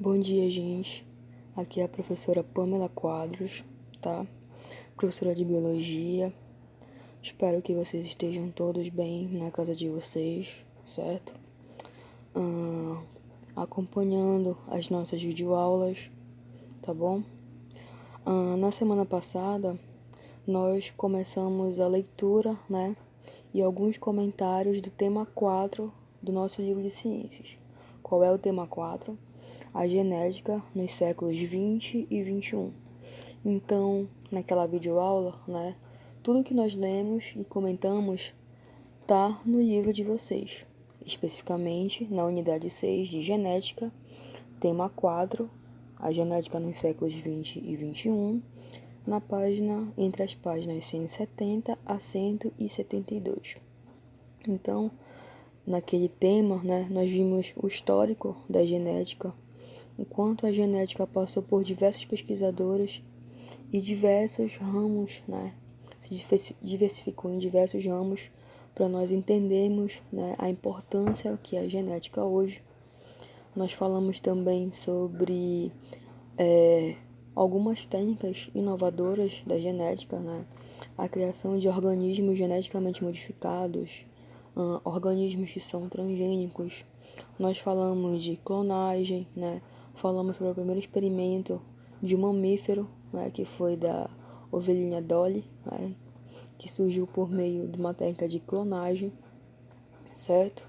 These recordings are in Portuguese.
Bom dia, gente. Aqui é a professora Pamela Quadros, tá? Professora de Biologia. Espero que vocês estejam todos bem na casa de vocês, certo? Acompanhando as nossas videoaulas, tá bom? Na semana passada, nós começamos a leitura, né? E alguns comentários do tema 4 do nosso livro de ciências. Qual é o tema 4? A genética nos séculos 20 e 21. Então, naquela videoaula, né, tudo que nós lemos e comentamos tá no livro de vocês, especificamente na unidade 6 de genética, tema 4, a genética nos séculos 20 e 21, na página, entre as páginas 170 a 172. Então, naquele tema, né, nós vimos o histórico da genética, enquanto a genética passou por diversos pesquisadores e diversos ramos, né, se diversificou em diversos ramos para nós entendermos, né, a importância que é a genética hoje. Nós falamos também sobre algumas técnicas inovadoras da genética, né, a criação de organismos geneticamente modificados, organismos que são transgênicos. Nós falamos de clonagem, né? Falamos sobre o primeiro experimento de um mamífero, né? Que foi da ovelhinha Dolly, né? Que surgiu por meio de uma técnica de clonagem, certo?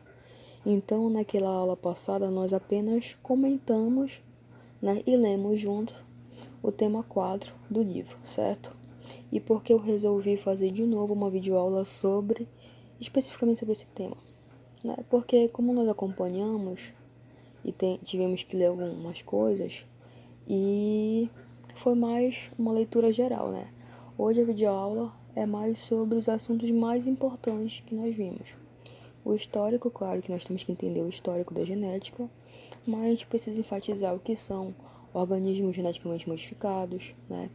Então, naquela aula passada, nós apenas comentamos, né? E lemos junto o tema 4 do livro, certo? E por que eu resolvi fazer de novo uma videoaula especificamente sobre esse tema? Né? Porque como nós acompanhamos e tivemos que ler algumas coisas e foi mais uma leitura geral, né? Hoje a videoaula é mais sobre os assuntos mais importantes que nós vimos. O histórico, claro que nós temos que entender o histórico da genética, mas a gente precisa enfatizar o que são organismos geneticamente modificados, né?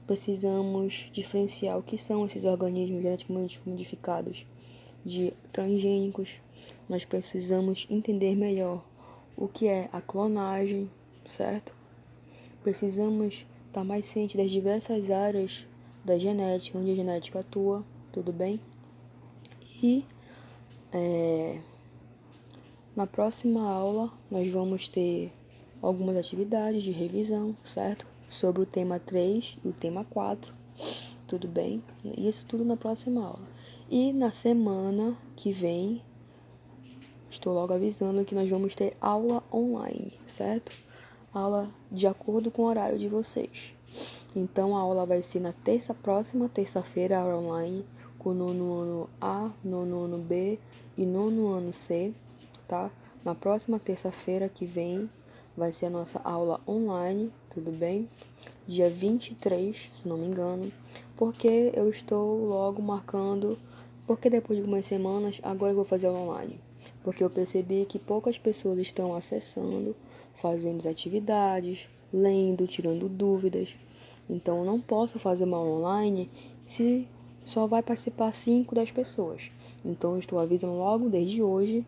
Precisamos diferenciar o que são esses organismos geneticamente modificados de transgênicos. Nós precisamos entender melhor o que é a clonagem, certo? Precisamos estar mais cientes das diversas áreas da genética, onde a genética atua, tudo bem? E na próxima aula nós vamos ter algumas atividades de revisão, certo? Sobre o tema 3 e o tema 4, tudo bem? Isso tudo na próxima aula. E na semana que vem, estou logo avisando que nós vamos ter aula online, certo? Aula de acordo com o horário de vocês. Então, a aula vai ser na próxima terça-feira, aula online, com o nono ano A, nono ano B e nono ano C, tá? Na próxima terça-feira que vem, vai ser a nossa aula online, tudo bem? Dia 23, se não me engano, porque eu estou logo marcando, porque depois de algumas semanas, agora eu vou fazer aula online. Porque eu percebi que poucas pessoas estão acessando, fazendo as atividades, lendo, tirando dúvidas. Então, eu não posso fazer uma aula online se só vai participar 5 das pessoas. Então, eu estou avisando logo desde hoje,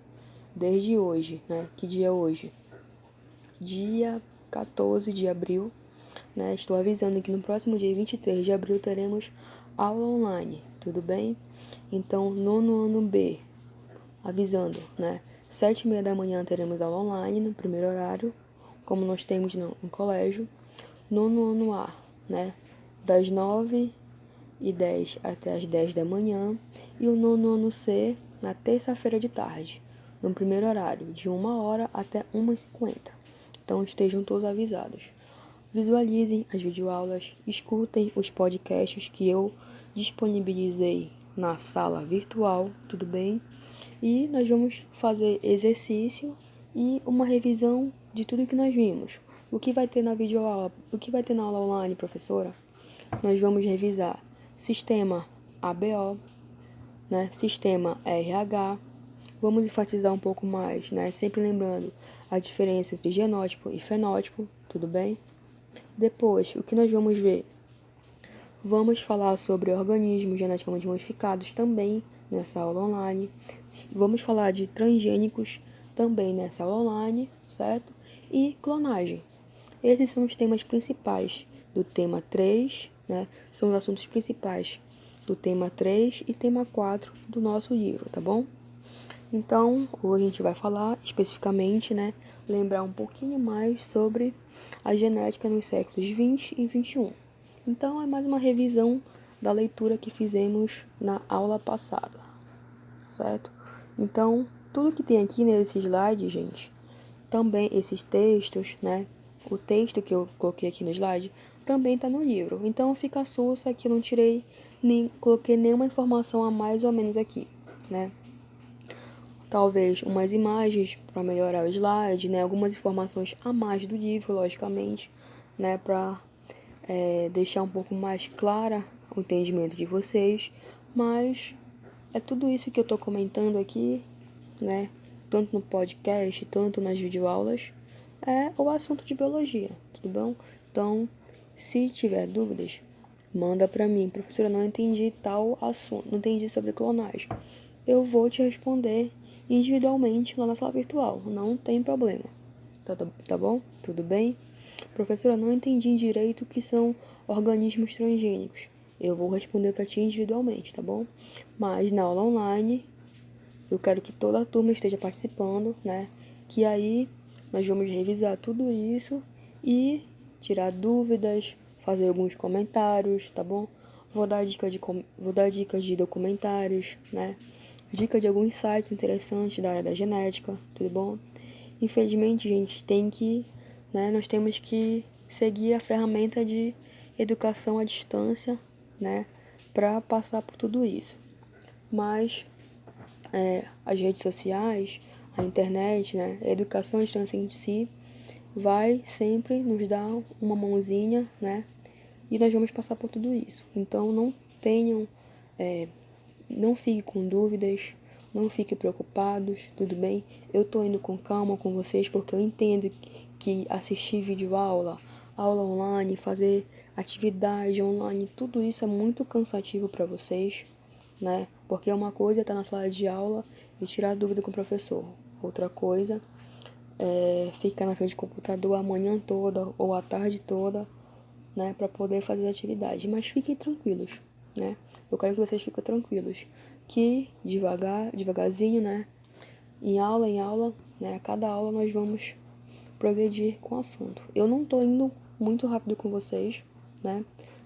né? Que dia é hoje? Dia 14 de abril, né? Estou avisando que no próximo dia 23 de abril teremos aula online, tudo bem? Então, nono ano B, avisando, né? 7h30 da manhã teremos aula online no primeiro horário, como nós temos no colégio. Nono ano A, né? Das 9h10 até as 10 da manhã. E o nono ano C, na terça-feira de tarde, no primeiro horário, de 1h até 1h50. Então estejam todos avisados. Visualizem as videoaulas, escutem os podcasts que eu disponibilizei na sala virtual, tudo bem? E nós vamos fazer exercício e uma revisão de tudo que nós vimos. O que vai ter na videoaula? O que vai ter na aula online, professora? Nós vamos revisar sistema ABO, né? Sistema RH. Vamos enfatizar um pouco mais, né? Sempre lembrando a diferença entre genótipo e fenótipo, tudo bem? Depois, o que nós vamos ver? Vamos falar sobre organismos geneticamente modificados também nessa aula online. Vamos falar de transgênicos também nessa aula online, certo? E clonagem, Esses são os temas principais do tema 3, né? São os assuntos principais do tema 3 e tema 4 do nosso livro, tá bom? Então, hoje a gente vai falar especificamente, né? Lembrar um pouquinho mais sobre a genética nos séculos 20 e 21. Então, é mais uma revisão da leitura que fizemos na aula passada, certo? Então, tudo que tem aqui nesse slide, gente, também esses textos, né? O texto que eu coloquei aqui no slide também está no livro. Então, fica sussa que eu não tirei, nem coloquei nenhuma informação a mais ou menos aqui, né? Talvez umas imagens para melhorar o slide, né? Algumas informações a mais do livro, logicamente, né? Para deixar um pouco mais clara o entendimento de vocês. Mas é tudo isso que eu estou comentando aqui, né? Tanto no podcast, tanto nas videoaulas, é o assunto de biologia, tudo bom? Então, se tiver dúvidas, manda para mim. Professora, não entendi tal assunto, não entendi sobre clonagem. Eu vou te responder individualmente lá na sala virtual, não tem problema. Tá bom? Tudo bem? Professora, não entendi direito o que são organismos transgênicos. Eu vou responder para ti individualmente, tá bom? Mas na aula online, eu quero que toda a turma esteja participando, né? Que aí nós vamos revisar tudo isso e tirar dúvidas, fazer alguns comentários, tá bom? Vou dar dicas de documentários, né? Dica de alguns sites interessantes da área da genética, tudo bom? Infelizmente, gente, nós temos que seguir a ferramenta de educação à distância, né? Para passar por tudo isso. Mas as redes sociais, a internet, né? A educação à distância em si vai sempre nos dar uma mãozinha, né? E nós vamos passar por tudo isso. Então, não fiquem com dúvidas, não fiquem preocupados, tudo bem? Eu tô indo com calma com vocês porque eu entendo que assistir videoaula, aula online, fazer atividade online, tudo isso é muito cansativo para vocês, né? Porque uma coisa é estar na sala de aula e tirar dúvida com o professor. Outra coisa é ficar na frente do computador a manhã toda ou a tarde toda, né, para poder fazer atividade. Mas fiquem tranquilos, né? Eu quero que vocês fiquem tranquilos, que devagarzinho, né, em aula, né, a cada aula nós vamos progredir com o assunto. Eu não tô indo muito rápido com vocês, né,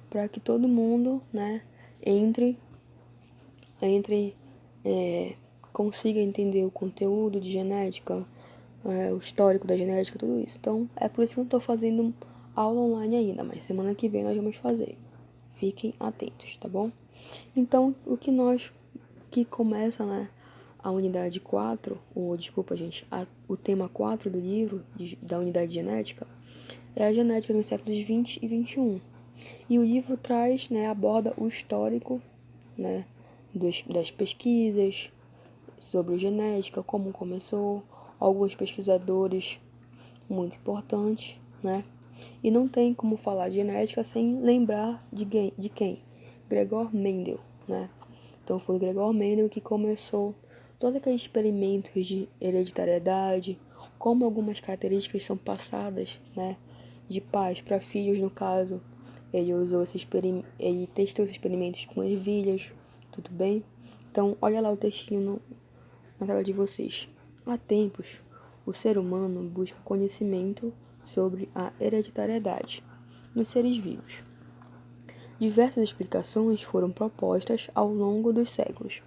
para que todo mundo, né, entre, consiga entender o conteúdo de genética, o histórico da genética, tudo isso. Então, é por isso que eu não tô fazendo aula online ainda, mas semana que vem nós vamos fazer. Fiquem atentos, tá bom? Então, que começa, né, a unidade 4, ou desculpa, gente, o tema 4 do livro, da unidade genética, é a genética nos séculos 20 e 21. E o livro traz, né, aborda o histórico, né, das pesquisas sobre genética, como começou, alguns pesquisadores muito importantes, né? E não tem como falar de genética sem lembrar de quem? Gregor Mendel, né? Então foi Gregor Mendel que começou todos aqueles experimentos de hereditariedade, como algumas características são passadas, né, de pais para filhos, no caso. Ele testou esses experimentos com ervilhas, tudo bem? Então, olha lá o textinho na tela de vocês. Há tempos, o ser humano busca conhecimento sobre a hereditariedade nos seres vivos. Diversas explicações foram propostas ao longo dos séculos,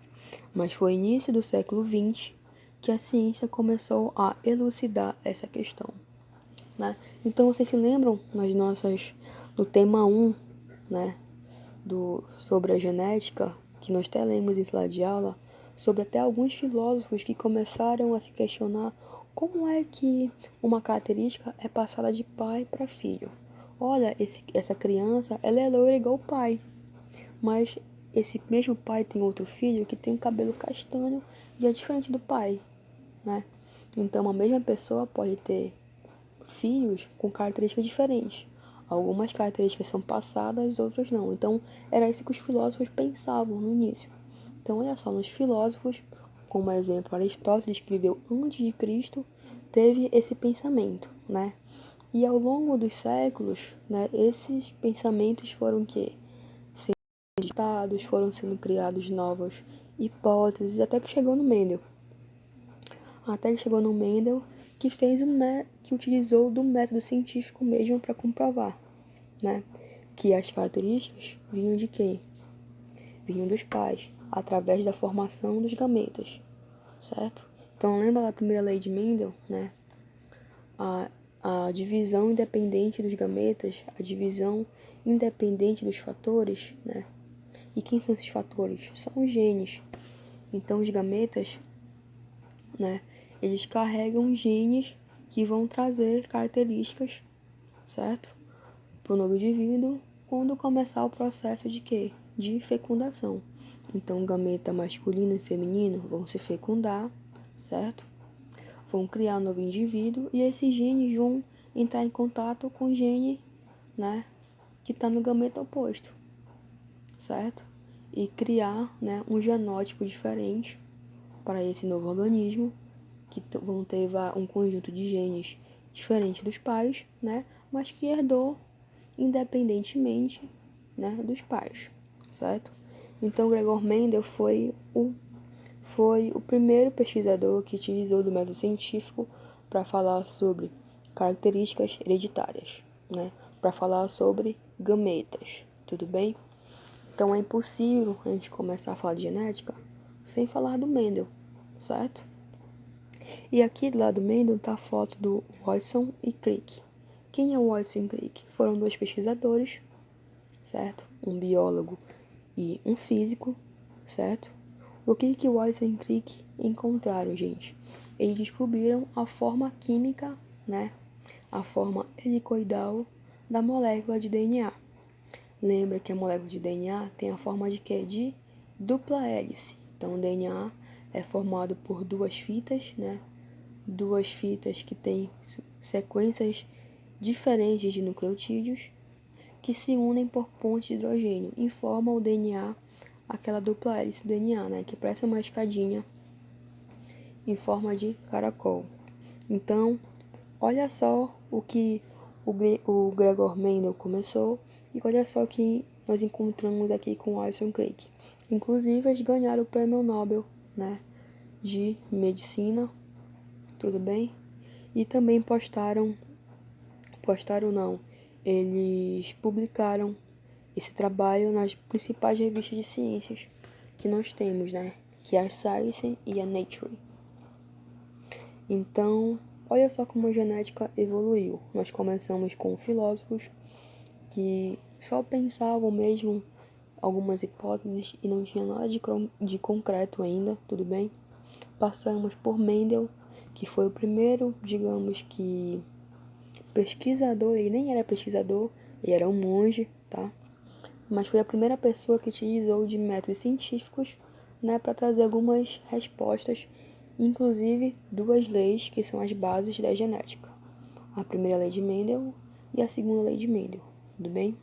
mas foi no início do século XX que a ciência começou a elucidar essa questão, né? Então, vocês se lembram do tema 1, né, sobre a genética, que nós até lemos em sala de aula, sobre até alguns filósofos que começaram a se questionar como é que uma característica é passada de pai para filho. Olha, essa criança, ela é loira igual o pai, mas esse mesmo pai tem outro filho que tem um cabelo castanho e é diferente do pai, né? Então, a mesma pessoa pode ter filhos com características diferentes. Algumas características são passadas, outras não. Então, era isso que os filósofos pensavam no início. Então, olha só, nos filósofos, como exemplo, Aristóteles, que viveu antes de Cristo, teve esse pensamento, né? E ao longo dos séculos, né, esses pensamentos foram sendo editados, foram sendo criados novas hipóteses, até que chegou no Mendel. Que que utilizou do método científico mesmo para comprovar, né, que as características vinham de quem? Vinham dos pais, através da formação dos gametas, certo? Então lembra da primeira lei de Mendel, né? A divisão independente dos gametas, a divisão independente dos fatores, né? E quem são esses fatores? São os genes. Então os gametas, né, eles carregam genes que vão trazer características, certo? Para o novo indivíduo quando começar o processo de quê? De fecundação. Então, o gameta masculino e feminino vão se fecundar, certo? Vão criar um novo indivíduo e esses genes vão entrar em contato com o gene, né, que está no gameta oposto, certo? E criar, né, um genótipo diferente para esse novo organismo, que vão ter um conjunto de genes diferente dos pais, né, mas que herdou independentemente, né, dos pais, certo? Então, Gregor Mendel foi o primeiro pesquisador que utilizou do método científico para falar sobre características hereditárias, né, para falar sobre gametas, tudo bem? Então, é impossível a gente começar a falar de genética sem falar do Mendel, certo? E aqui do lado do Mendel está a foto do Watson e Crick. Quem é o Watson e Crick? Foram dois pesquisadores, certo? Um biólogo e um físico, certo? O que Watson e Crick encontraram, gente? Eles descobriram a forma química, né? A forma helicoidal da molécula de DNA. Lembra que a molécula de DNA tem a forma de quê? De dupla hélice. Então, o DNA é formado por duas fitas, né? Duas fitas que têm sequências diferentes de nucleotídeos que se unem por pontes de hidrogênio e formam o DNA, aquela dupla hélice do DNA, né, que parece uma escadinha em forma de caracol. Então, olha só o que o Gregor Mendel começou e olha só o que nós encontramos aqui com Watson Crick. Inclusive, eles ganharam o prêmio Nobel, né, de medicina, tudo bem? E também não, eles publicaram esse trabalho nas principais revistas de ciências que nós temos, né? Que é a Science e a Nature. Então, olha só como a genética evoluiu. Nós começamos com filósofos que só pensavam mesmo algumas hipóteses e não tinha nada de concreto ainda, tudo bem? Passamos por Mendel, que foi o primeiro, digamos que pesquisador, ele nem era pesquisador, ele era um monge, tá? Mas foi a primeira pessoa que utilizou de métodos científicos, né, para trazer algumas respostas, inclusive duas leis que são as bases da genética. A primeira lei de Mendel e a segunda lei de Mendel, tudo bem?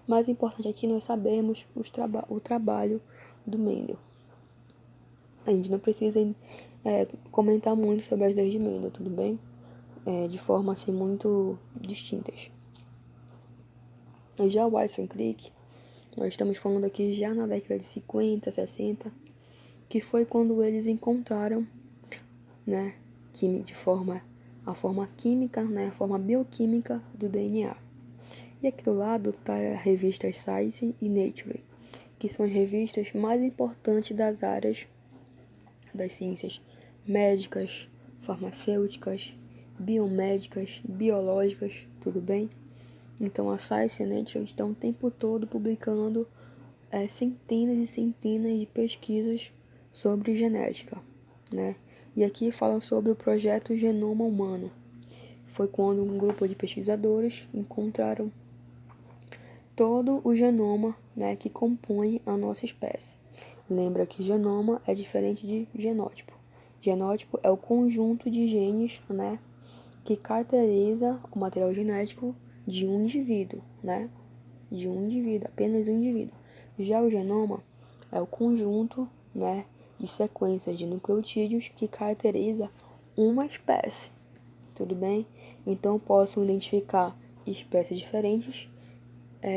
Mais importante aqui nós sabemos o trabalho do Mendel. A gente não precisa comentar muito sobre as leis de Mendel, tudo bem? De forma assim muito distintas. Já o Watson Crick, nós estamos falando aqui já na década de 50, 60, que foi quando eles encontraram, né, a forma química, né, a forma bioquímica do DNA. E aqui do lado está a revista Science e Nature, que são as revistas mais importantes das áreas das ciências médicas, farmacêuticas, biomédicas, biológicas, tudo bem? Então a Science e Nature estão o tempo todo publicando centenas e centenas de pesquisas sobre genética, né? E aqui fala sobre o projeto Genoma Humano. Foi quando um grupo de pesquisadores encontraram todo o genoma, né, que compõe a nossa espécie. Lembra que genoma é diferente de genótipo. Genótipo é o conjunto de genes, né, que caracteriza o material genético de um indivíduo, né? De um indivíduo, apenas um indivíduo. Já o genoma é o conjunto, né, de sequências de nucleotídeos que caracteriza uma espécie. tudo bem? Então, eu posso identificar espécies diferentes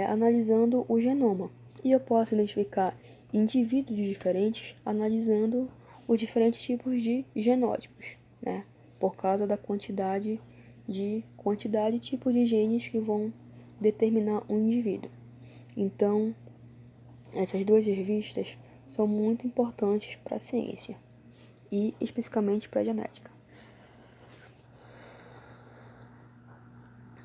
analisando o genoma. E eu posso identificar indivíduos diferentes analisando os diferentes tipos de genótipos, né? Por causa da quantidade e tipo de genes que vão determinar um indivíduo. Então, essas duas revistas são muito importantes para a ciência e especificamente para a genética.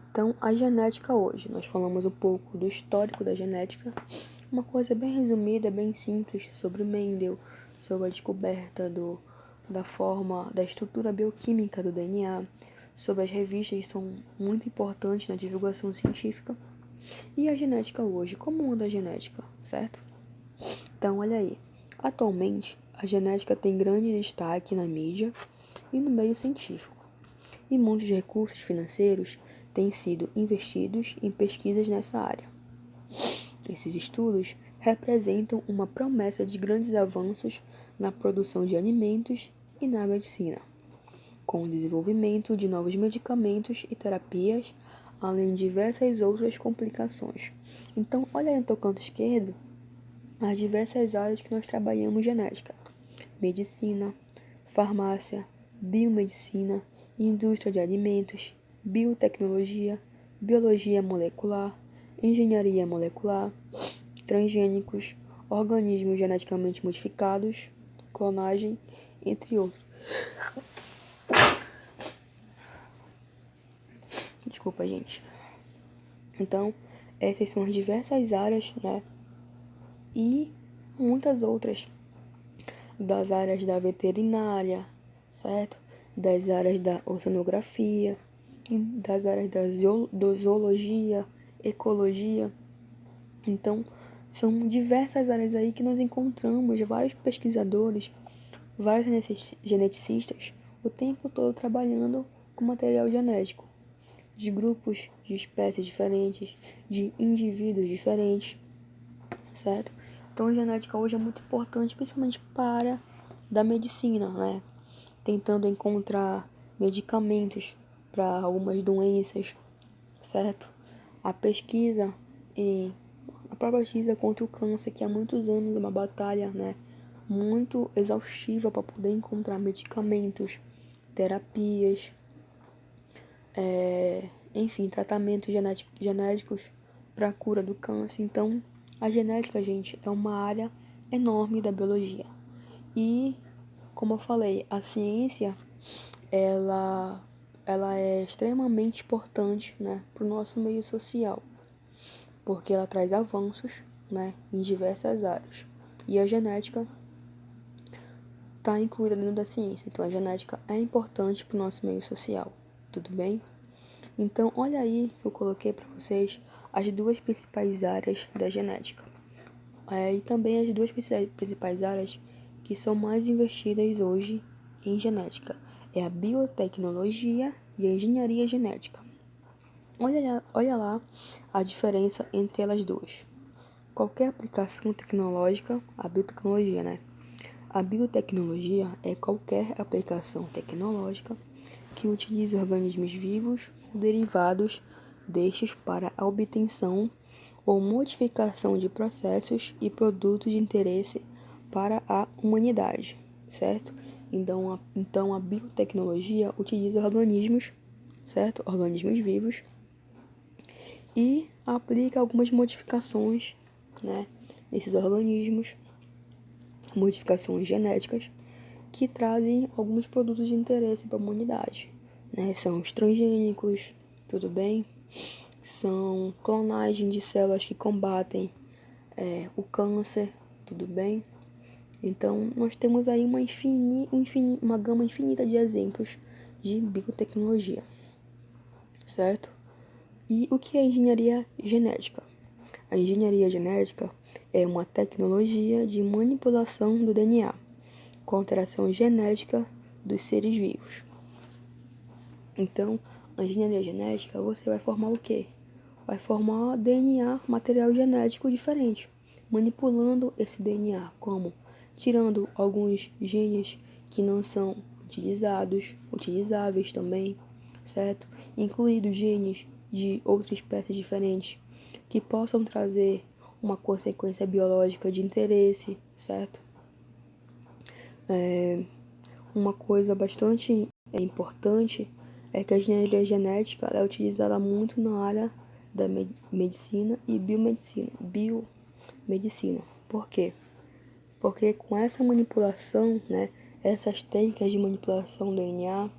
Então, a genética hoje, nós falamos um pouco do histórico da genética, uma coisa bem resumida, bem simples sobre Mendel, sobre a descoberta da estrutura bioquímica do DNA, sobre as revistas que são muito importantes na divulgação científica. E a genética hoje, como anda a genética, certo? Então, olha aí, atualmente a genética tem grande destaque na mídia e no meio científico, e muitos recursos financeiros têm sido investidos em pesquisas nessa área. Esses estudos representam uma promessa de grandes avanços na produção de alimentos e na medicina, com o desenvolvimento de novos medicamentos e terapias, além de diversas outras complicações. Então, olha aí no teu canto esquerdo as diversas áreas que nós trabalhamos genética: medicina, farmácia, biomedicina, indústria de alimentos, biotecnologia, biologia molecular, engenharia molecular, transgênicos, organismos geneticamente modificados, clonagem, entre outros. Desculpa, gente. Então, essas são as diversas áreas, né? E muitas outras das áreas da veterinária, certo? Das áreas da oceanografia, das áreas da zoologia, ecologia. Então, são diversas áreas aí que nós encontramos vários pesquisadores, vários geneticistas, o tempo todo trabalhando com material genético, de grupos de espécies diferentes, de indivíduos diferentes, certo? Então, a genética hoje é muito importante, principalmente para da medicina, né? Tentando encontrar medicamentos para algumas doenças, certo? A própria pesquisa contra o câncer, que há muitos anos é uma batalha, né? Muito exaustiva para poder encontrar medicamentos, terapias, enfim, tratamentos genéticos para a cura do câncer. Então, a genética, gente, é uma área enorme da biologia. E, como eu falei, a ciência, ela é extremamente importante, né, para o nosso meio social, porque ela traz avanços, né, em diversas áreas. E a genética está incluída dentro da ciência, então a genética é importante para o nosso meio social, tudo bem? Então, olha aí que eu coloquei para vocês as duas principais áreas da genética. E também as duas principais áreas que são mais investidas hoje em genética. É a biotecnologia e a engenharia genética. Olha lá a diferença entre elas duas. Qualquer aplicação tecnológica, a biotecnologia, né? A biotecnologia é qualquer aplicação tecnológica que utilize organismos vivos ou derivados destes para a obtenção ou modificação de processos e produtos de interesse para a humanidade, certo? Então a biotecnologia utiliza organismos, certo? Organismos vivos e aplica algumas modificações, né, nesses organismos, modificações genéticas que trazem alguns produtos de interesse para a humanidade, né? São os transgênicos, tudo bem? São clonagem de células que combatem o câncer, tudo bem? Então, nós temos aí uma gama infinita de exemplos de biotecnologia, certo? E o que é engenharia genética? A engenharia genética é uma tecnologia de manipulação do DNA, com alteração genética dos seres vivos. Então, a engenharia genética, você vai formar o quê? Vai formar DNA, material genético diferente, manipulando esse DNA, como tirando alguns genes que não são utilizáveis também, certo? Incluídos genes de outras espécies diferentes que possam trazer uma consequência biológica de interesse, certo? Uma coisa bastante importante é que a engenharia genética é utilizada muito na área da medicina e biomedicina. Por quê? Porque com essa manipulação, né, essas técnicas de manipulação do DNA,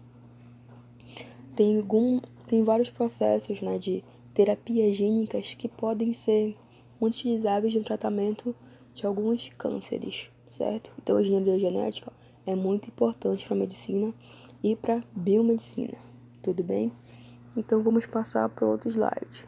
tem vários processos, né, de terapias gênicas que podem ser muito utilizáveis no tratamento de alguns cânceres, certo? Então, a engenharia genética é muito importante para a medicina e para a biomedicina, tudo bem? Então, vamos passar para outro slide.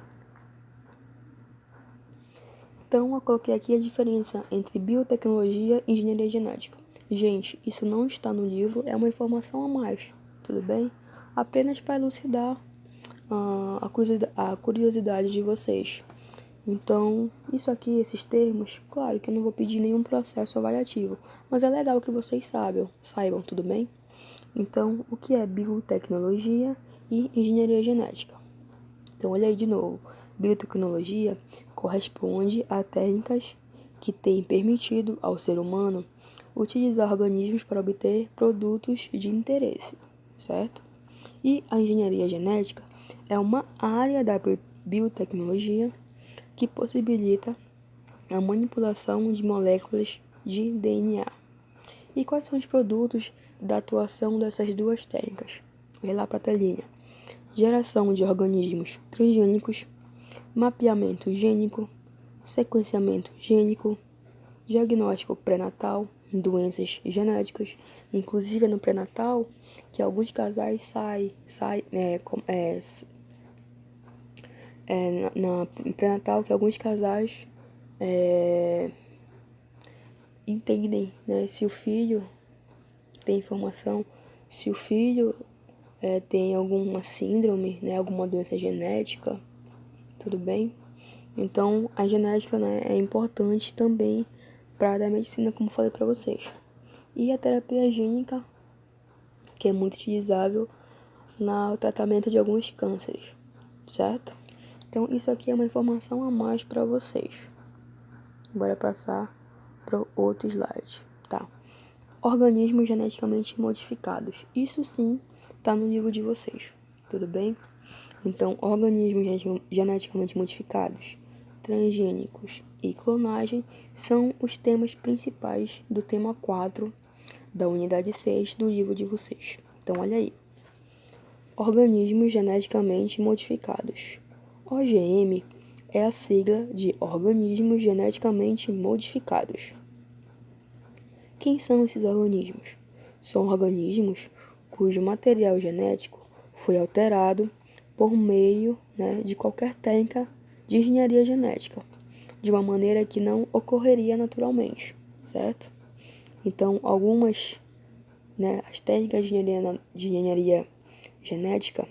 Então, eu coloquei aqui a diferença entre biotecnologia e engenharia genética. Gente, isso não está no livro, é uma informação a mais, tudo bem? Apenas para elucidar a curiosidade de vocês. Então, isso aqui, esses termos, claro que eu não vou pedir nenhum processo avaliativo, mas é legal que vocês saibam, tudo bem? Então, o que é biotecnologia e engenharia genética? Então, olha aí de novo. Biotecnologia corresponde a técnicas que têm permitido ao ser humano utilizar organismos para obter produtos de interesse, certo? E a engenharia genética é uma área da biotecnologia que possibilita a manipulação de moléculas de DNA. E quais são os produtos da atuação dessas duas técnicas? Vem lá para a telinha. Geração de organismos transgênicos, mapeamento gênico, sequenciamento gênico, diagnóstico pré-natal em doenças genéticas, inclusive no pré-natal, que alguns casais na pré-natal, que alguns casais entendem, né, se o filho tem informação, se o filho tem alguma síndrome, né, alguma doença genética, tudo bem? Então, a genética, né, é importante também para a área da medicina, como falei para vocês. E a terapia gênica, que é muito utilizável no tratamento de alguns cânceres, certo? Então, isso aqui é uma informação a mais para vocês. Bora passar para outro slide, tá? Organismos geneticamente modificados. Isso sim está no livro de vocês, tudo bem? Então, organismos geneticamente modificados, transgênicos e clonagem são os temas principais do tema 4 da unidade 6 do livro de vocês. Então, olha aí. Organismos geneticamente modificados. OGM é a sigla de Organismos Geneticamente Modificados. Quem são esses organismos? São organismos cujo material genético foi alterado por meio, né, de qualquer técnica de engenharia genética, de uma maneira que não ocorreria naturalmente, certo? Então, algumas, né, as técnicas de engenharia genética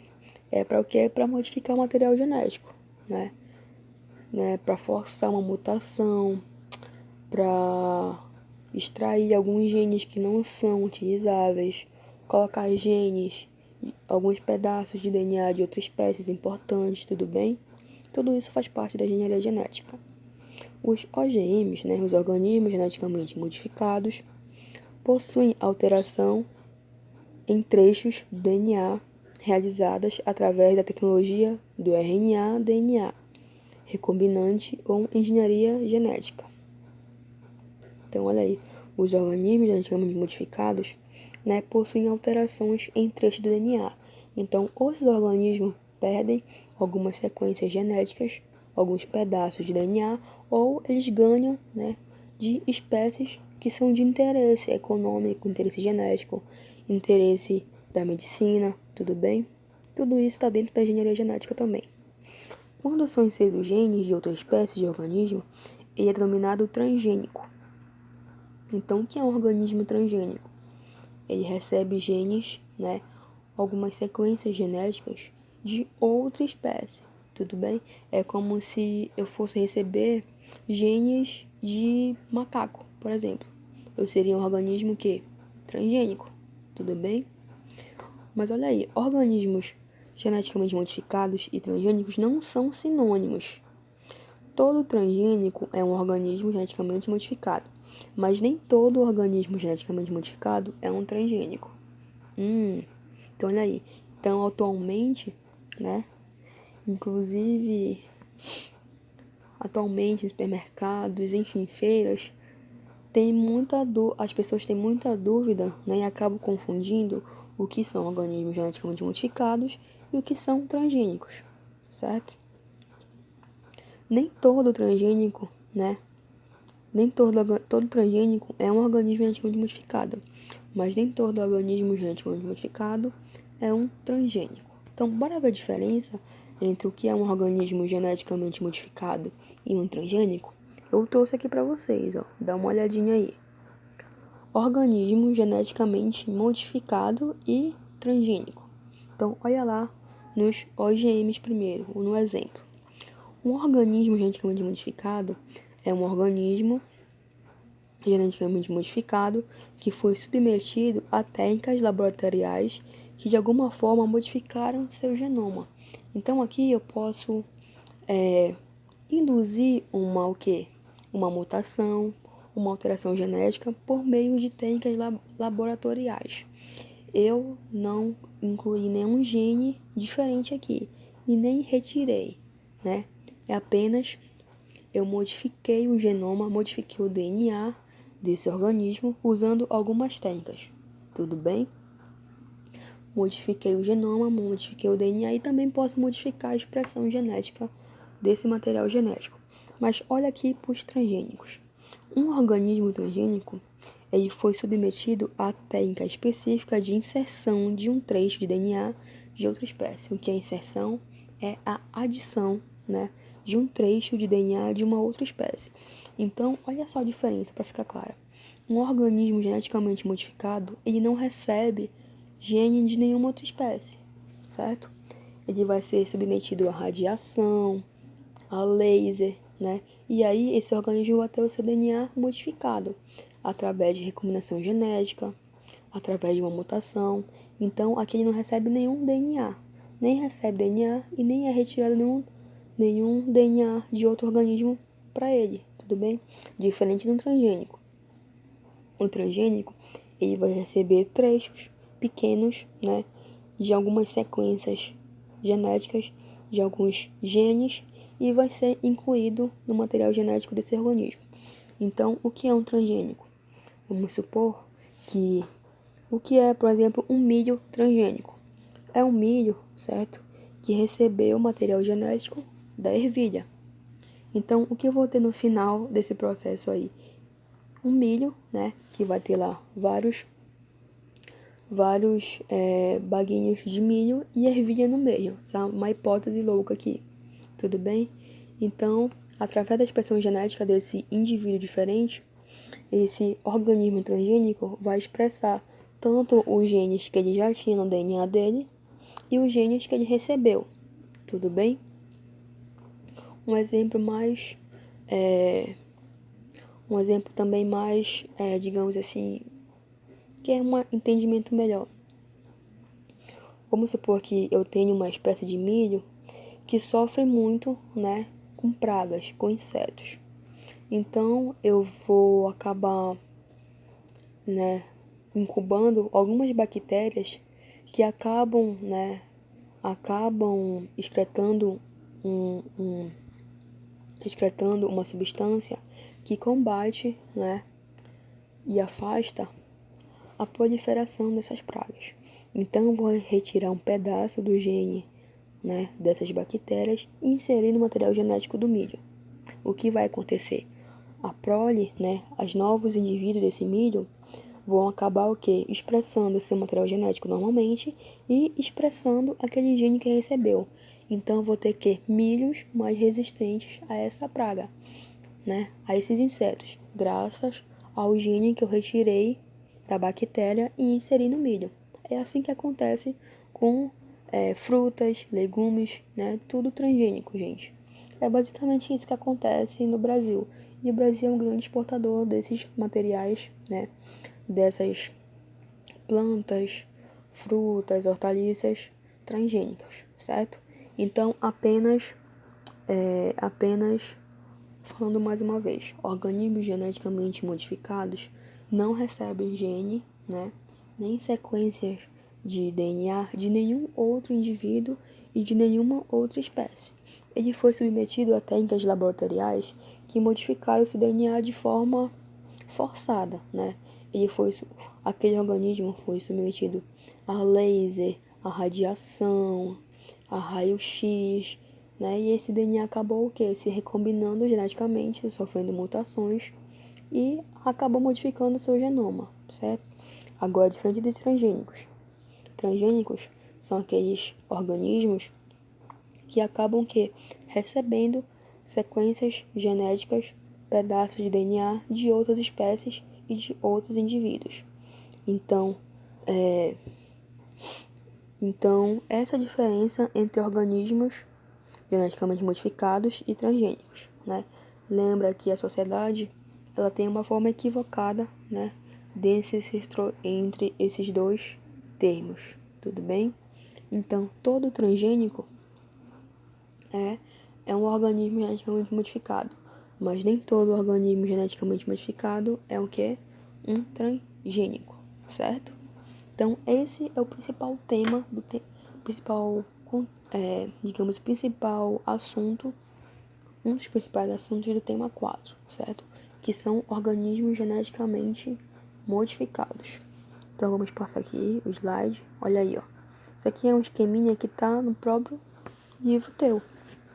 é para o quê? Para modificar o material genético, né? Para forçar uma mutação, para extrair alguns genes que não são utilizáveis, colocar genes, alguns pedaços de DNA de outras espécies importantes, tudo bem? Tudo isso faz parte da engenharia genética. Os OGMs, né, os organismos geneticamente modificados, possuem alteração em trechos do DNA realizadas através da tecnologia do RNA-DNA, recombinante ou engenharia genética. Então, olha aí, os organismos geneticamente modificados, né, possuem alterações em trechos do DNA. Então, esses organismos perdem algumas sequências genéticas, alguns pedaços de DNA, ou eles ganham, né, de espécies que são de interesse econômico, interesse genético, interesse da medicina, tudo bem? Tudo isso está dentro da engenharia genética também. Quando são inseridos genes de outra espécie de organismo, ele é denominado transgênico. Então, o que é um organismo transgênico? Ele recebe genes, né, algumas sequências genéticas de outra espécie, tudo bem? É como se eu fosse receber genes de macaco, por exemplo. Eu seria um organismo que transgênico, tudo bem? Mas olha aí, organismos geneticamente modificados e transgênicos não são sinônimos. Todo transgênico é um organismo geneticamente modificado, mas nem todo organismo geneticamente modificado é um transgênico. Então, olha aí. Então, atualmente, né? Inclusive, atualmente, em supermercados, enfim, feiras, as pessoas têm muita dúvida, né? E acabam confundindo o que são organismos geneticamente modificados e o que são transgênicos, certo? Nem todo transgênico, né? Nem todo transgênico é um organismo geneticamente modificado, mas nem todo organismo geneticamente modificado é um transgênico. Então, bora ver a diferença entre o que é um organismo geneticamente modificado e um transgênico? Eu trouxe aqui para vocês, ó. Dá uma olhadinha aí. Organismo geneticamente modificado e transgênico. Então, olha lá nos OGMs primeiro, no exemplo. Um organismo geneticamente modificado é um organismo geneticamente modificado que foi submetido a técnicas laboratoriais que de alguma forma modificaram seu genoma. Então aqui eu posso induzir uma mutação, uma alteração genética por meio de técnicas laboratoriais. Eu não incluí nenhum gene diferente aqui e nem retirei, né? É apenas eu modifiquei o genoma, modifiquei o DNA desse organismo usando algumas técnicas. Tudo bem? Modifiquei o genoma, modifiquei o DNA e também posso modificar a expressão genética desse material genético. Mas olha aqui para os transgênicos. Um organismo transgênico ele foi submetido a técnica específica de inserção de um trecho de DNA de outra espécie. O que é inserção? É a adição, né, de um trecho de DNA de uma outra espécie. Então, olha só a diferença para ficar clara. Um organismo geneticamente modificado, ele não recebe gene de nenhuma outra espécie, certo? Ele vai ser submetido a radiação, a laser, né? E aí esse organismo vai ter o seu DNA modificado através de recombinação genética, através de uma mutação. Então, aqui ele não recebe nenhum DNA, nem recebe DNA e nem é retirado nenhum DNA de outro organismo para ele, tudo bem? Diferente do transgênico. O transgênico, ele vai receber trechos pequenos, né, de algumas sequências genéticas, de alguns genes, e vai ser incluído no material genético desse organismo. Então, o que é um transgênico? Vamos supor que o que é, por exemplo, um milho transgênico? É um milho, certo? Que recebeu o material genético da ervilha. Então, o que eu vou ter no final desse processo aí? Um milho, né? Que vai ter lá vários baguinhos de milho e ervilha no meio. Essa é uma hipótese louca aqui. Tudo bem? Então, através da expressão genética desse indivíduo diferente, esse organismo transgênico vai expressar tanto os genes que ele já tinha no DNA dele e os genes que ele recebeu. Tudo bem? Um exemplo mais... um exemplo também mais, digamos assim, que é um entendimento melhor. Vamos supor que eu tenho uma espécie de milho que sofre muito, né, com pragas, com insetos. Então, eu vou acabar, né, incubando algumas bactérias que acabam excretando excretando uma substância que combate, né, e afasta a proliferação dessas pragas. Então, eu vou retirar um pedaço do gene, né, dessas bactérias e inserir no material genético do milho. O que vai acontecer? A prole, né, os novos indivíduos desse milho vão acabar o quê? Expressando o seu material genético normalmente e expressando aquele gene que recebeu. Então, eu vou ter que milhos mais resistentes a essa praga, né, a esses insetos, graças ao gene que eu retirei da bactéria e inseri no milho. É assim que acontece com frutas, legumes, né, tudo transgênico, gente. É basicamente isso que acontece no Brasil. E o Brasil é um grande exportador desses materiais, né, dessas plantas, frutas, hortaliças transgênicos, certo? Então, apenas falando mais uma vez, organismos geneticamente modificados não recebem gene, né, nem sequências de DNA de nenhum outro indivíduo e de nenhuma outra espécie. Ele foi submetido a técnicas laboratoriais que modificaram seu DNA de forma forçada, né? Aquele organismo foi submetido a laser, a radiação, a raio-x, né? E esse DNA acabou o quê? Se recombinando geneticamente, sofrendo mutações e acabou modificando seu genoma, certo? Agora, diferente de transgênicos. Transgênicos são aqueles organismos que acabam recebendo sequências genéticas, pedaços de DNA de outras espécies e de outros indivíduos. Então, essa é a diferença entre organismos geneticamente modificados e transgênicos, né? Lembra que a sociedade ela tem uma forma equivocada, né, entre esses dois termos, tudo bem? Então, todo transgênico é um organismo geneticamente modificado, mas nem todo organismo geneticamente modificado é o que? Um transgênico, certo? Então, esse é o principal tema, principal assunto, um dos principais assuntos do tema 4, certo? Que são organismos geneticamente modificados. Então, vamos passar aqui o slide. Olha aí, ó. Isso aqui é um esqueminha que tá no próprio livro teu,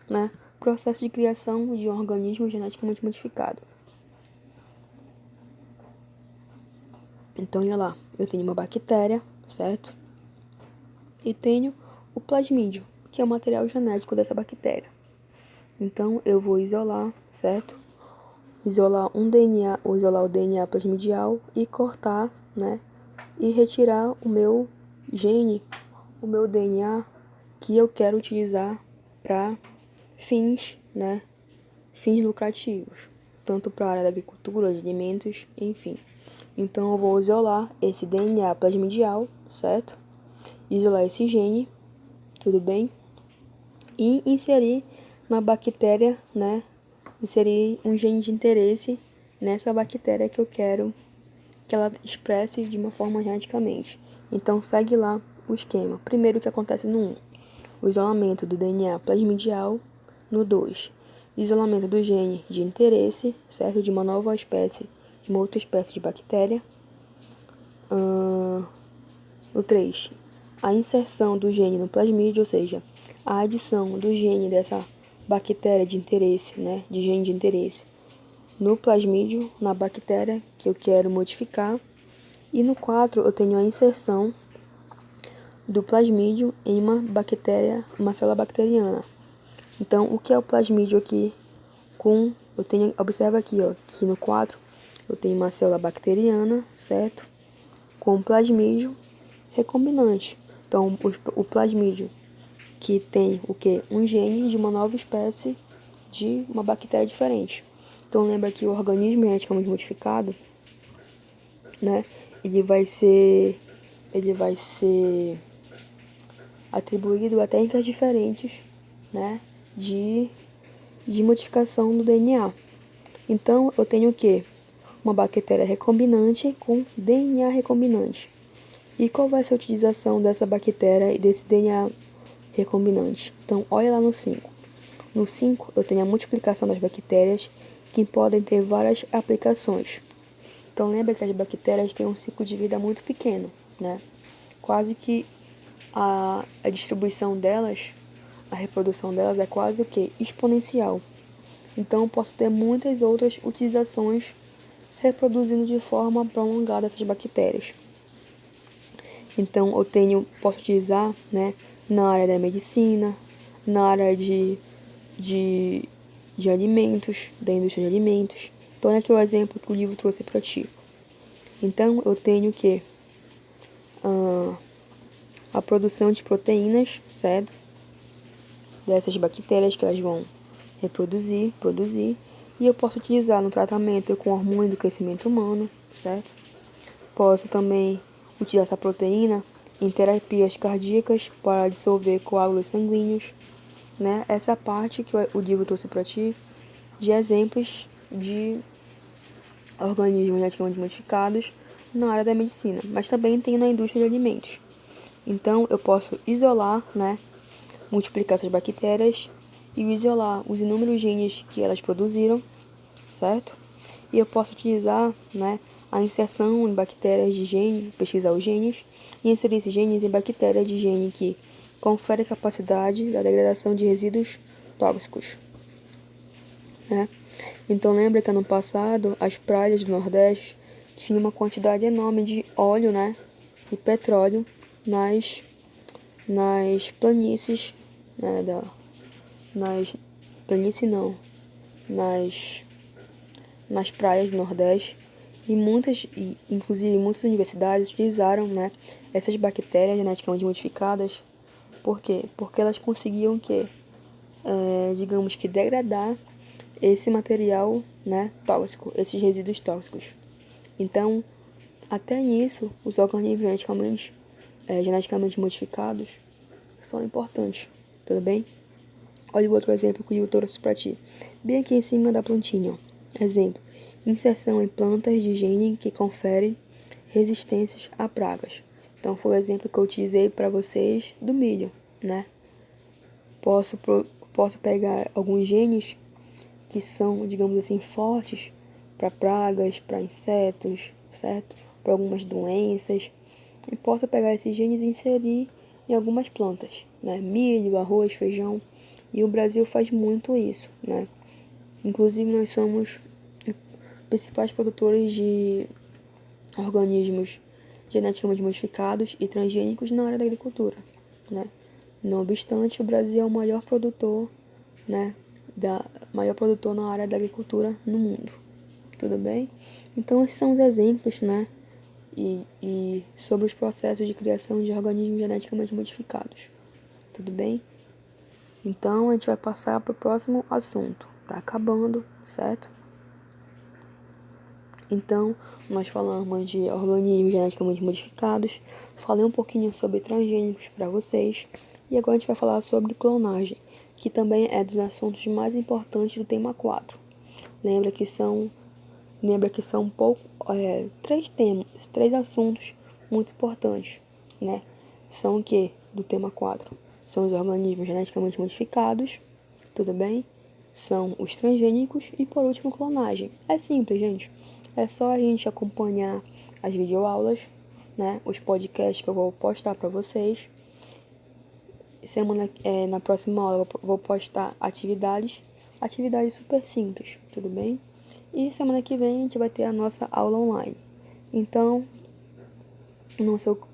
né? Processo de criação de um organismo geneticamente modificado. Então, olha lá. Eu tenho uma bactéria, certo? E tenho o plasmídio, que é o material genético dessa bactéria. Então, eu vou isolar, certo? Isolar o DNA plasmidial e cortar, né? E retirar o meu gene, o meu DNA que eu quero utilizar para fins, né? Fins lucrativos, tanto para a área da agricultura, de alimentos, enfim. Então, eu vou isolar esse DNA plasmidial, certo? Isolar esse gene, tudo bem? E inserir na bactéria, né? Inserir um gene de interesse nessa bactéria que eu quero que ela expresse de uma forma geneticamente. Então, segue lá o esquema. Primeiro, o que acontece no 1? O isolamento do DNA plasmidial. No 2, isolamento do gene de interesse, certo? De uma nova espécie, de uma outra espécie de bactéria. No 3, a inserção do gene no plasmídio, ou seja, a adição do gene dessa bactéria de interesse, né? De gene de interesse no plasmídio, na bactéria que eu quero modificar. E no 4, eu tenho a inserção do plasmídio em uma célula bacteriana. Então, o que é o plasmídio aqui? Observa aqui, ó, que no 4 eu tenho uma célula bacteriana, certo? Com plasmídio recombinante. Então, o plasmídio que tem o que? Um gene de uma nova espécie de uma bactéria diferente. Então, lembra que o organismo geneticamente modificado, né? Ele vai ser atribuído a técnicas diferentes, né, de modificação do DNA. Então, eu tenho o quê? Uma bactéria recombinante com DNA recombinante. E qual vai ser a utilização dessa bactéria e desse DNA recombinante? Então, olha lá no 5. No 5, eu tenho a multiplicação das bactérias, que podem ter várias aplicações. Então, lembra que as bactérias têm um ciclo de vida muito pequeno, né? Quase que a distribuição delas, a reprodução delas é quase o que? Exponencial. Então, eu posso ter muitas outras utilizações reproduzindo de forma prolongada essas bactérias. Então, posso utilizar, né, na área da medicina, na área de alimentos, da indústria de alimentos. Então, olha aqui o exemplo que o livro trouxe para ti. Então, eu tenho que a produção de proteínas, certo? Dessas bactérias que elas vão produzir, e eu posso utilizar no tratamento com hormônio do crescimento humano, certo? Posso também utilizar essa proteína em terapias cardíacas para dissolver coágulos sanguíneos, né? Essa parte que o Divo trouxe para ti de exemplos de organismos geneticamente modificados na área da medicina, mas também tem na indústria de alimentos. Então, eu posso isolar, né, multiplicar essas bactérias e isolar os inúmeros genes que elas produziram, certo? E eu posso utilizar, né, a inserção em bactérias de gene, pesquisar os genes, e inserir esses genes em bactérias de gene que confere a capacidade da degradação de resíduos tóxicos, né? Então lembra que ano passado as praias do Nordeste tinham uma quantidade enorme de óleo, né, e petróleo nas planícies, né, nas planícies não, nas praias do Nordeste, e inclusive muitas universidades utilizaram, né, essas bactérias geneticamente modificadas. Por quê? Porque elas conseguiam digamos que degradar esse material, né, tóxico, esses resíduos tóxicos. Então, até nisso, os organismos geneticamente modificados são importantes, tudo bem? Olha o outro exemplo que eu trouxe para ti. Bem aqui em cima da plantinha, ó. Exemplo, inserção em plantas de gene que conferem resistências a pragas. Então, foi o exemplo que eu utilizei para vocês do milho, né? Posso pegar alguns genes que são, digamos assim, fortes para pragas, para insetos, certo? Para algumas doenças. E posso pegar esses genes e inserir em algumas plantas, né? Milho, arroz, feijão. E o Brasil faz muito isso, né? Inclusive, nós somos principais produtores de organismos geneticamente modificados e transgênicos na área da agricultura, né? Não obstante, o Brasil é o maior produtor, né, maior produtor na área da agricultura no mundo. Tudo bem? Então, esses são os exemplos, né, e sobre os processos de criação de organismos geneticamente modificados. Tudo bem? Então, a gente vai passar para o próximo assunto. Tá acabando, certo? Então, nós falamos de organismos geneticamente modificados, falei um pouquinho sobre transgênicos para vocês, e agora a gente vai falar sobre clonagem, que também é dos assuntos mais importantes do tema 4. Lembra que são três assuntos muito importantes, né? São o que do tema 4? São os organismos geneticamente modificados, tudo bem? São os transgênicos e, por último, clonagem. É simples, gente. É só a gente acompanhar as videoaulas, né? Os podcasts que eu vou postar para vocês. Na próxima aula eu vou postar atividades super simples, tudo bem? E semana que vem a gente vai ter a nossa aula online. Então,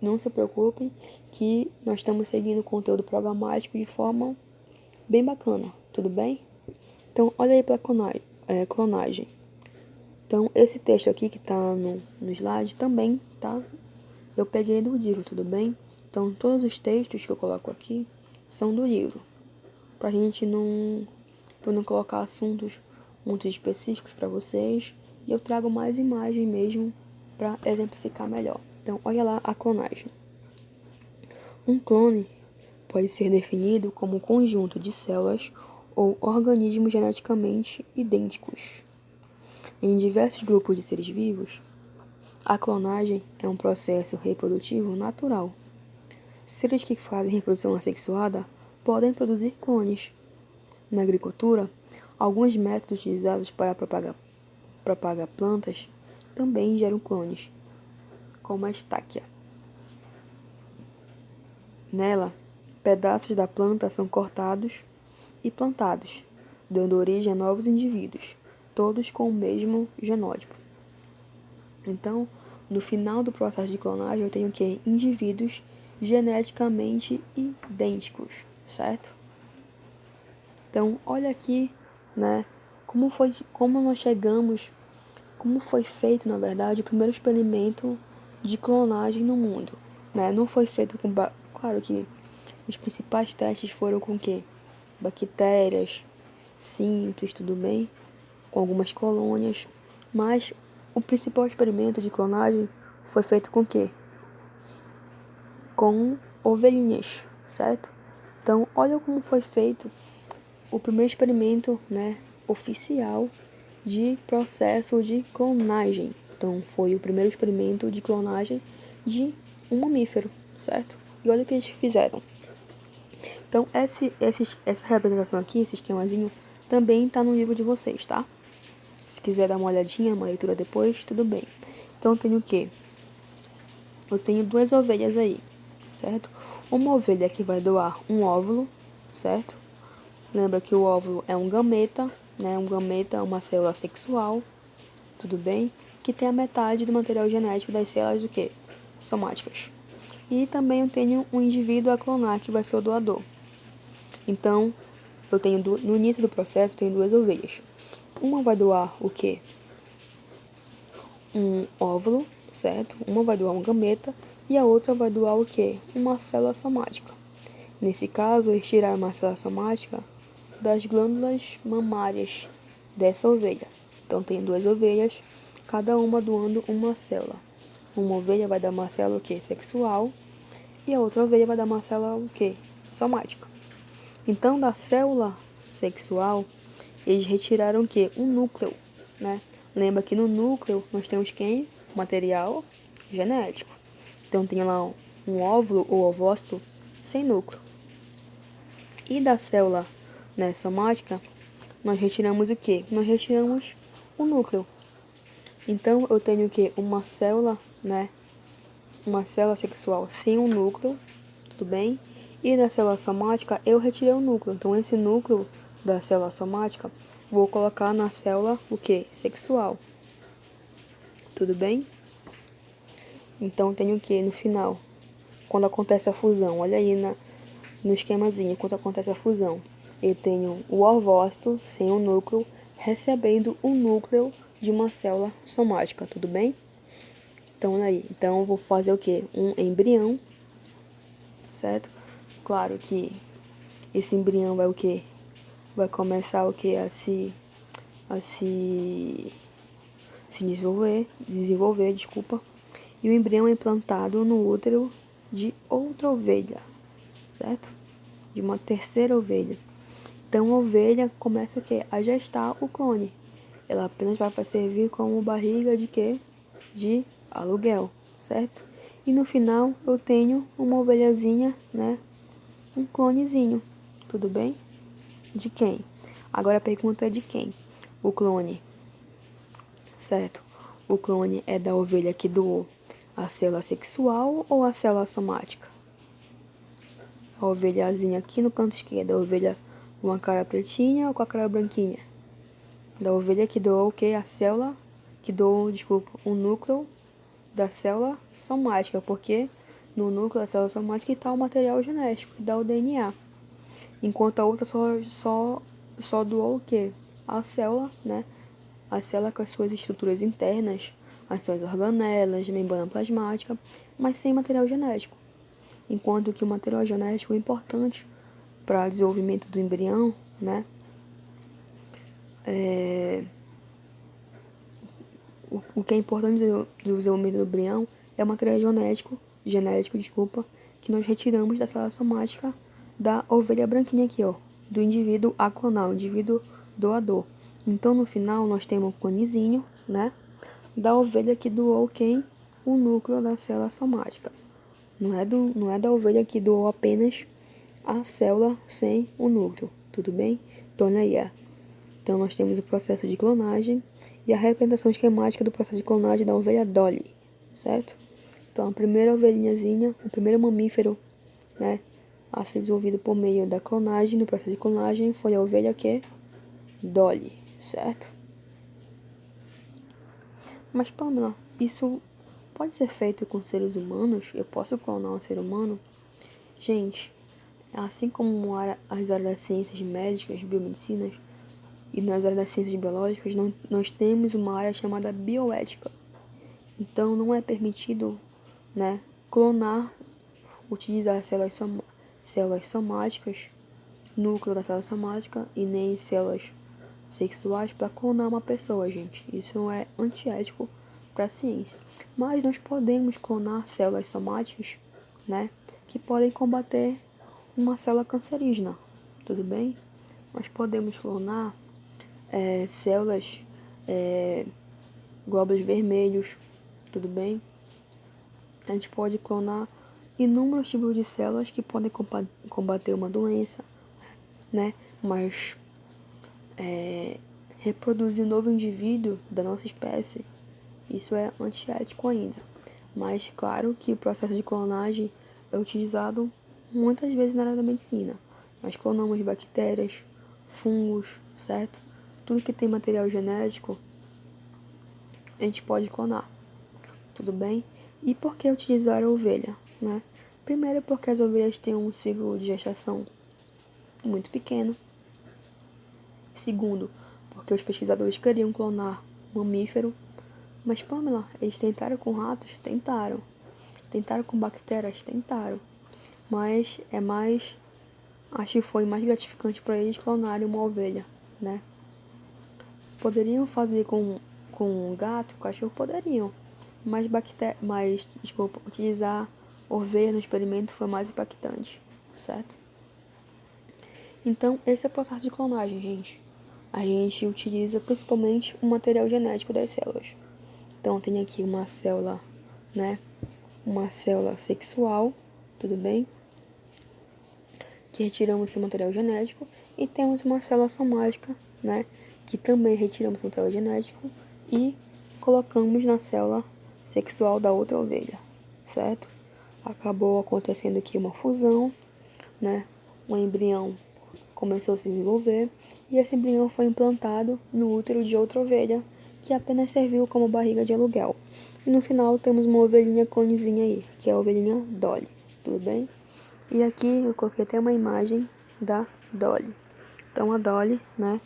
não se preocupem que nós estamos seguindo o conteúdo programático de forma bem bacana, tudo bem? Então, olha aí para clonagem. Então, esse texto aqui que está no slide também, tá? Eu peguei do livro, tudo bem? Então, todos os textos que eu coloco aqui são do livro. Pra gente não colocar assuntos muito específicos para vocês. E eu trago mais imagem mesmo para exemplificar melhor. Então, olha lá a clonagem. Um clone pode ser definido como um conjunto de células ou organismos geneticamente idênticos. Em diversos grupos de seres vivos, a clonagem é um processo reprodutivo natural. Seres que fazem reprodução assexuada podem produzir clones. Na agricultura, alguns métodos utilizados para propagar plantas também geram clones, como a estáquia. Nela, pedaços da planta são cortados e plantados, dando origem a novos indivíduos, todos com o mesmo genótipo. Então, no final do processo de clonagem, eu tenho que indivíduos geneticamente idênticos, certo? Então, olha aqui, né, como foi feito, na verdade, o primeiro experimento de clonagem no mundo, né? Não foi feito claro que os principais testes foram com quê? Bactérias simples, tudo bem? Com algumas colônias, mas o principal experimento de clonagem foi feito com quê? com ovelhinhas, certo? Então, olha como foi feito o primeiro experimento, né, oficial de processo de clonagem. Então, foi o primeiro experimento de clonagem de um mamífero, certo? E olha o que eles fizeram. Então, essa representação aqui, esse esquemazinho, também está no livro de vocês, tá? Se quiser dar uma olhadinha, uma leitura depois, tudo bem. Então, eu tenho o quê? Eu tenho 2 ovelhas aí, certo? Uma ovelha que vai doar um óvulo, certo? Lembra que o óvulo é um gameta, né? Um gameta é uma célula sexual, tudo bem? Que tem a metade do material genético das células do quê? Somáticas. E também eu tenho um indivíduo a clonar, que vai ser o doador. Então, eu tenho no início do processo, eu tenho 2 ovelhas. Uma vai doar o quê? Um óvulo, certo? Uma vai doar um gameta e a outra vai doar o quê? Uma célula somática. Nesse caso, eles tiraram uma célula somática das glândulas mamárias dessa ovelha. Então, tem 2 ovelhas, cada uma doando uma célula. Uma ovelha vai dar uma célula o quê? Sexual e a outra ovelha vai dar uma célula o quê? Somática. Então, da célula sexual, eles retiraram o quê? Um núcleo, né? Lembra que no núcleo nós temos quem? Material genético. Então, tem lá um óvulo ou ovócito sem núcleo. E da célula, né, somática, nós retiramos o quê? Nós retiramos o núcleo. Então, eu tenho o quê? Uma célula, né? Uma célula sexual sem um núcleo, tudo bem? E da célula somática, eu retirei o núcleo. Então, esse núcleo da célula somática, vou colocar na célula, o quê? Sexual. Tudo bem? Então, tenho o quê? No final, quando acontece a fusão, olha aí no esquemazinho, quando acontece a fusão. Eu tenho o ovócito sem o núcleo, recebendo o núcleo de uma célula somática, tudo bem? Então, aí, então eu vou fazer o quê? Um embrião, certo? Claro que esse embrião vai o quê? Vai começar o quê? A se desenvolver, desculpa. E o embrião é implantado no útero de outra ovelha, certo? De uma terceira ovelha. Então a ovelha começa o quê? A gestar o clone. Ela apenas vai servir como barriga de quê? De aluguel, certo? E no final eu tenho uma ovelhazinha, né? Um clonezinho, tudo bem? De quem? Agora a pergunta é de quem? O clone, certo? O clone é da ovelha que doou a célula sexual ou a célula somática? A ovelhazinha aqui no canto esquerdo, a ovelha com a cara pretinha ou com a cara branquinha? Da ovelha que doou o quê? A célula que doou, desculpa, o núcleo da célula somática, porque no núcleo da célula somática está o material genético, que dá o DNA. Enquanto a outra só doou o quê? A célula, né? A célula com as suas estruturas internas, as suas organelas, membrana plasmática, mas sem material genético. Enquanto que o material genético é importante para o desenvolvimento do embrião, né? O que é importante do desenvolvimento do embrião é o material genético, que nós retiramos da célula somática da ovelha branquinha aqui, ó, do indivíduo a clonar, o indivíduo doador. Então, no final, nós temos o clonezinho, né, da ovelha que doou quem? O núcleo da célula somática. Não é da ovelha que doou apenas a célula sem o núcleo, tudo bem? Então, olha aí, ó. Então, nós temos o processo de clonagem e a representação esquemática do processo de clonagem da ovelha Dolly, certo? Então, a primeira ovelhinhazinha, o primeiro mamífero, né, a ser desenvolvido por meio da clonagem, no processo de clonagem, foi a ovelha que? Dolly, certo? Mas, Pamela, isso pode ser feito com seres humanos? Eu posso clonar um ser humano? Gente, assim como as áreas das ciências médicas, biomedicinas, e nas áreas das ciências biológicas, nós temos uma área chamada bioética. Então, não é permitido, né, clonar, utilizar células somáticas, núcleo da célula somática, e nem células sexuais para clonar uma pessoa, gente. Isso é antiético para a ciência. Mas nós podemos clonar células somáticas, né, que podem combater uma célula cancerígena, tudo bem? Nós podemos clonar células, glóbulos vermelhos, tudo bem? A gente pode clonar inúmeros tipos de células que podem combater uma doença, né? Mas reproduzir um novo indivíduo da nossa espécie, isso é antiético ainda. Mas claro que o processo de clonagem é utilizado muitas vezes na área da medicina. Nós clonamos bactérias, fungos, certo? Tudo que tem material genético, a gente pode clonar, tudo bem? E por que utilizar a ovelha, né? Primeiro porque as ovelhas têm um ciclo de gestação muito pequeno. Segundo, porque os pesquisadores queriam clonar mamífero. Mas, Pamela, eles tentaram com ratos? Tentaram. Tentaram com bactérias? Tentaram. Mas acho que foi mais gratificante para eles clonarem uma ovelha, né? Poderiam fazer com um gato, com cachorro? Poderiam. Mas, utilizar ovelha no experimento foi mais impactante, certo? Então, esse é o processo de clonagem, gente. A gente utiliza principalmente o material genético das células. Então, tem aqui uma célula, né? Uma célula sexual, tudo bem? Que retiramos esse material genético. E temos uma célula somática, né? Que também retiramos o material genético e colocamos na célula sexual da outra ovelha, certo? Acabou acontecendo aqui uma fusão, né? Um embrião começou a se desenvolver e esse embrião foi implantado no útero de outra ovelha que apenas serviu como barriga de aluguel. E no final temos uma ovelhinha clonezinha aí, que é a ovelhinha Dolly, tudo bem? E aqui eu coloquei até uma imagem da Dolly. Então a Dolly, né?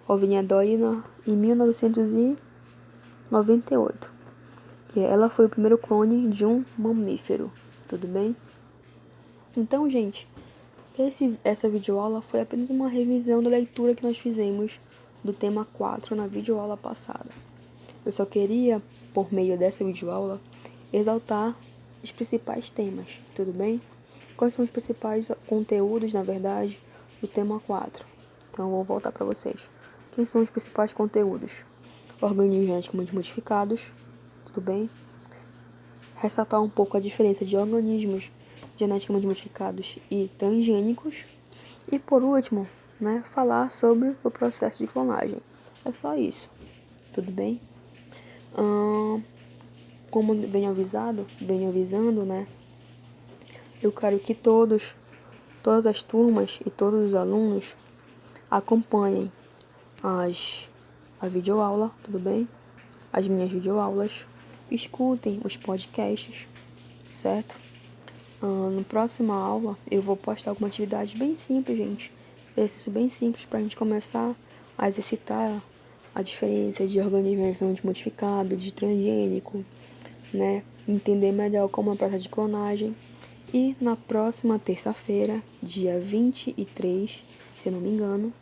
A ovelhinha Dolly em 1998. Que ela foi o primeiro clone de um mamífero, tudo bem? Então, gente, essa videoaula foi apenas uma revisão da leitura que nós fizemos do tema 4 na videoaula passada. Eu só queria, por meio dessa videoaula, exaltar os principais temas, tudo bem? Quais são os principais conteúdos, na verdade, do tema 4? Então, eu vou voltar para vocês. Quem são os principais conteúdos? Organismos geneticamente modificados, tudo bem? Ressaltar um pouco a diferença de organismos geneticamente modificados e transgênicos. E por último, né, falar sobre o processo de clonagem. É só isso, tudo bem? Como venho avisando, né, eu quero que todas as turmas e todos os alunos acompanhem a videoaula, tudo bem? As minhas videoaulas, escutem os podcasts, certo? Na próxima aula eu vou postar alguma atividade bem simples, gente. Exercício bem simples para a gente começar a exercitar a diferença de organismo geneticamente modificado, de transgênico, né? Entender melhor como é o processo de clonagem. E na próxima terça-feira, dia 23, se eu não me engano,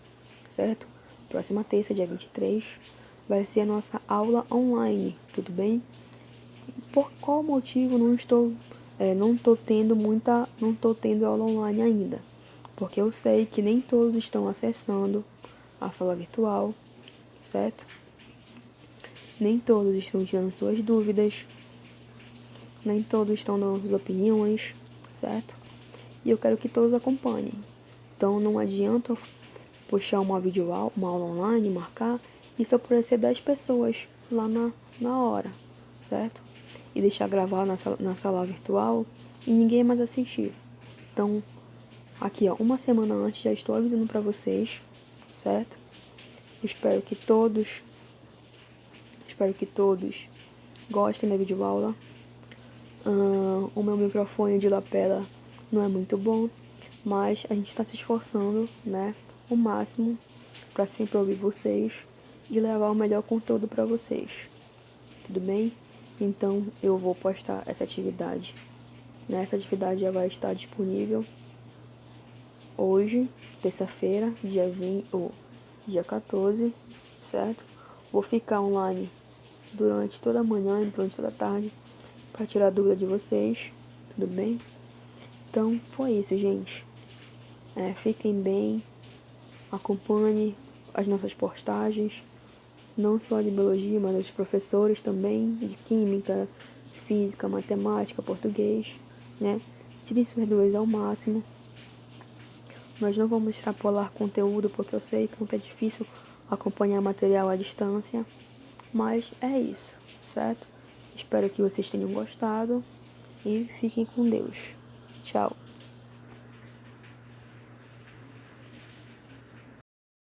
certo? Próxima terça, dia 23, vai ser a nossa aula online, tudo bem? Por qual motivo não tô tendo aula online ainda? Porque eu sei que nem todos estão acessando a sala virtual, certo? Nem todos estão tirando suas dúvidas, nem todos estão dando suas opiniões, certo? E eu quero que todos acompanhem. Então não adianta puxar uma aula online, marcar, e só aparecer 10 pessoas lá na hora, certo? E deixar gravar na sala virtual e ninguém mais assistir. Então, aqui ó, uma semana antes já estou avisando para vocês, certo? Espero que todos gostem da videoaula. O meu microfone de lapela não é muito bom, mas a gente está se esforçando, né, o máximo para sempre ouvir vocês e levar o melhor conteúdo para vocês. Tudo bem? Então eu vou postar essa atividade. Essa atividade já vai estar disponível hoje, terça-feira, dia 14, certo? Vou ficar online durante toda a manhã e durante toda a tarde para tirar a dúvida de vocês, tudo bem? Então, foi isso, gente. Fiquem bem, acompanhe as nossas postagens, não só de biologia, mas dos professores também, de química, física, matemática, português, né? Tirem suas dúvidas ao máximo. Nós não vamos extrapolar conteúdo, porque eu sei quanto é difícil acompanhar material à distância, mas é isso, certo? Espero que vocês tenham gostado e fiquem com Deus. Tchau!